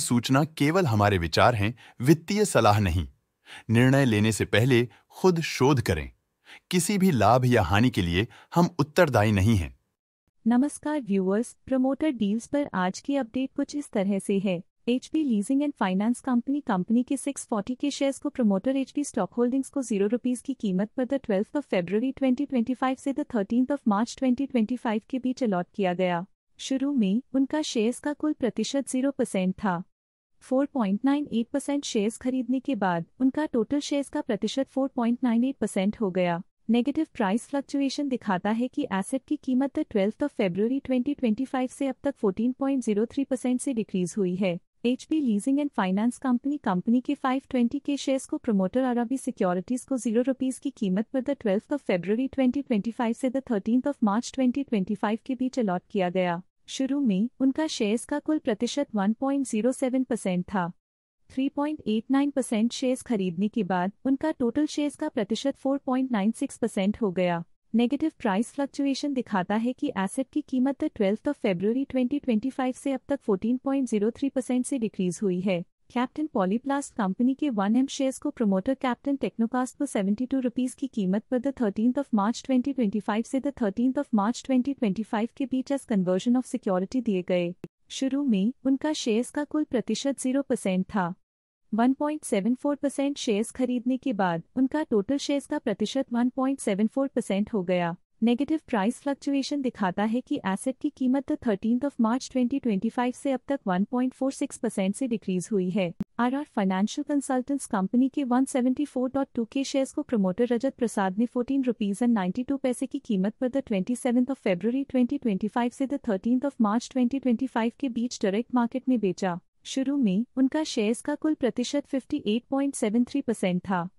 सूचना केवल हमारे विचार हैं, वित्तीय सलाह नहीं। निर्णय लेने से पहले खुद शोध करें। किसी भी लाभ या हानि के लिए हम उत्तरदायी नहीं हैं। नमस्कार व्यूअर्स, प्रमोटर डील्स पर आज की अपडेट कुछ इस तरह से है। HP leasing and finance company के 640 के शेयर्स को प्रमोटर एचपी स्टॉक होल्डिंग्स को ₹0 की कीमत पर द 12 फरवरी 2025 से द 13 मार्च 2025 के बीच अलॉट किया गया। शुरू में उनका शेयर्स का कुल प्रतिशत 0% था। 4.98% शेयर्स खरीदने के बाद उनका टोटल शेयर्स का प्रतिशत 4.98% हो गया। नेगेटिव प्राइस फ्लक्चुएशन दिखाता है कि एसेट की कीमत 12 फरवरी 2025 से अब तक 14.03% से डिक्रीज हुई है। HP leasing and finance company के 520 के शेयर्स को प्रमोटर अरबी सिक्योरिटीज को ₹0 की कीमत पर द 12 फरवरी 2025 से द 13 मार्च 2025 के बीच अलॉट किया गया। शुरू में उनका शेयर्स का कुल प्रतिशत 1.07% था। 3.89% शेयर्स खरीदने के बाद उनका टोटल शेयर्स का प्रतिशत 4.96% हो गया। नेगेटिव प्राइस फ्लक्चुएशन दिखाता है कि एसेट की कीमत 12 फरवरी 2025 से अब तक 14.03% से डिक्रीज हुई है। कैप्टन पॉलीप्लास्ट कंपनी के 1M शेयर्स को प्रमोटर कैप्टन टेक्नोकास्ट को ₹72 की कीमत पर द 13 मार्च 2025 से द 13 मार्च 2025 के बीच एज कन्वर्जन ऑफ सिक्योरिटी दिए गए। शुरू में उनका शेयर्स का कुल प्रतिशत 0% था। 1.74% शेयर्स खरीदने के बाद उनका टोटल शेयर्स का प्रतिशत 1.74% हो गया। नेगेटिव प्राइस फ्लक्चुएशन दिखाता है कि एसेट की कीमत 13 मार्च 2025 से अब तक 1.46% से डिक्रीज हुई है। आरआर फाइनेंशियल कंसल्टेंट्स कंपनी के 174.2 के शेयर्स को प्रमोटर रजत प्रसाद ने ₹14.92 की कीमत पर द 27 फरवरी 2025 से द 13 मार्च 2025 के बीच डायरेक्ट मार्केट में बेचा। शुरू में उनका शेयर्स का कुल प्रतिशत 58.73% था।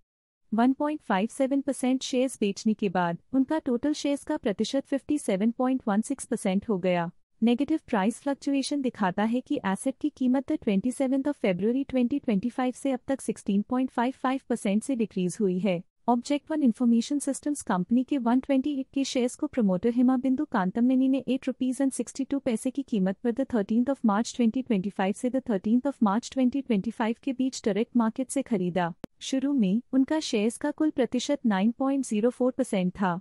1.57% शेयर्स बेचने के बाद उनका टोटल शेयर्स का प्रतिशत 57.16% हो गया। नेगेटिव प्राइस फ्लक्चुएशन दिखाता है कि एसेट की कीमत 27 फरवरी 2025 से अब तक 16.55% से डिक्रीज हुई है। Object one information systems company के 128 के शेयर्स को प्रमोटर हिमाबिंदु कांतमनेनी ने ₹8.62 की कीमत पर द 13 मार्च 2025 से द 13 मार्च 2025 के बीच डायरेक्ट मार्केट से खरीदा। शुरू में उनका शेयर्स का कुल प्रतिशत 9.04% था।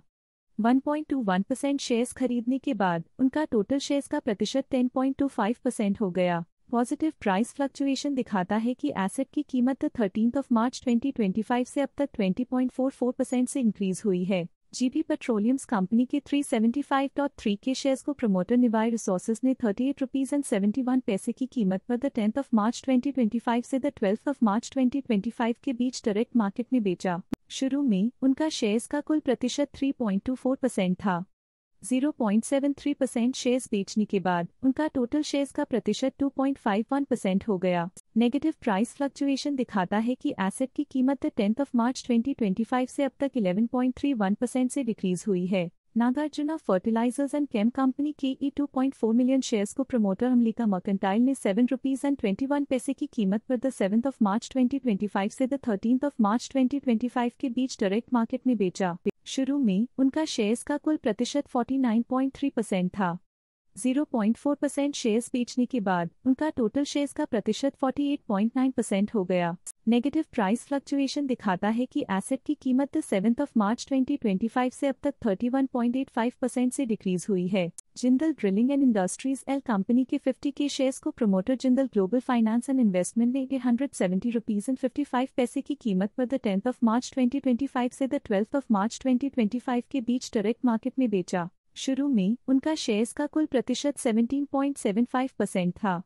1.21% शेयर्स खरीदने के बाद उनका टोटल शेयर्स का प्रतिशत 10.25% हो गया। पॉजिटिव प्राइस फ्लक्चुएशन दिखाता है कि एसेट की कीमत 13 मार्च 2025 से अब तक 20.44% से इंक्रीज हुई है। जीपी पेट्रोलियम्स कंपनी के 375.3 के शेयर्स को प्रमोटर निवाई रिसोर्सेज ने ₹38.71 की कीमत पर द 10 मार्च 2025 से द 12 मार्च 2025 के बीच डायरेक्ट मार्केट में बेचा। शुरू में उनका शेयर्स का कुल प्रतिशत 3.24% था। 0.73% शेयर्स बेचने के बाद उनका टोटल शेयर्स का प्रतिशत 2.51% हो गया। नेगेटिव प्राइस फ्लक्चुएशन दिखाता है कि एसेट की कीमत 10 मार्च 2025 से अब तक 11.31% से डिक्रीज हुई है। Nagarjuna fertilisers and chem company के 2.4 मिलियन शेयर्स को प्रमोटर अमलिका मर्केंटाइल ने ₹7.21 की कीमत पर द 7 मार्च 2025 से द 13 मार्च 2025 के बीच डायरेक्ट मार्केट में बेचा। शुरू में उनका शेयर्स का कुल प्रतिशत 49.3% था। 0.4% शेयर्स बेचने के बाद उनका टोटल शेयर्स का प्रतिशत 48.9% हो गया। नेगेटिव प्राइस फ्लक्चुएशन दिखाता है कि एसेट की कीमत 7 मार्च 2025 से अब तक 31.85% से डिक्रीज हुई है। Jindal drilling and industries L company के 50 के शेयर्स को promoter Jindal global finance and investment ने ₹170.55 की कीमत पर द 10 मार्च 2025 से द 12 मार्च 2025 के बीच डायरेक्ट मार्केट में बेचा। शुरू में उनका शेयर्स का कुल प्रतिशत 17.75% था।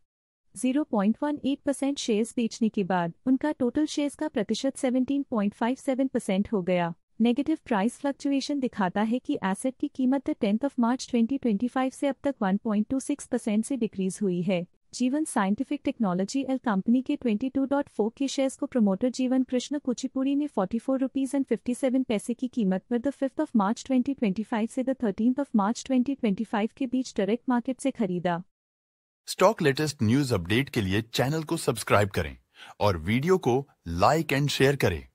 0.18% शेयर्स बेचने के बाद उनका टोटल शेयर्स का प्रतिशत 17.57% हो गया। नेगेटिव प्राइस फ्लक्चुएशन दिखाता है कि एसेट की कीमत 10 मार्च 2025 से अब तक 1.26% से डिक्रीज हुई है। जीवन साइंटिफिक टेक्नोलॉजी एल कंपनी के 22.4 के शेयर्स को प्रमोटर जीवन कृष्ण कुचिपुड़ी ने ₹44.57 की कीमत पर द 5 मार्च 2025 से द 13 मार्च 2025 के बीच डायरेक्ट मार्केट से खरीदा। स्टॉक लेटेस्ट न्यूज अपडेट के लिए चैनल को सब्सक्राइब करें और वीडियो को लाइक एंड शेयर करें।